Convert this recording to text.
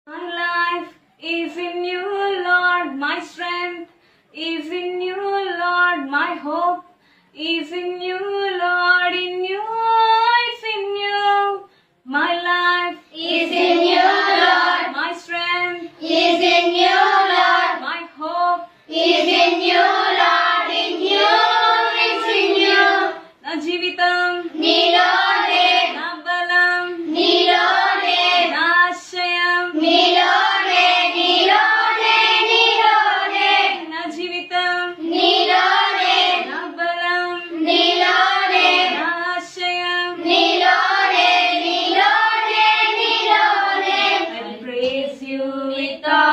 My life is in you, Lord. My strength is in you, Lord. My hope is in you, Lord. In you, it's in you. My life is in you, Lord. my strength Is in you, Lord. my hope Is in you, Lord. In you, it's in you. నా జీవితం నీలోనే, నా బలం నీలోనే, నా ఆశయం నీలోనే, నీలోనే, నీలోనే, నా జీవితం నీలోనే, నా బలం నీలోనే, నా ఆశయం నీలోనే, నీలోనే, నీలోనే. I praise you with With all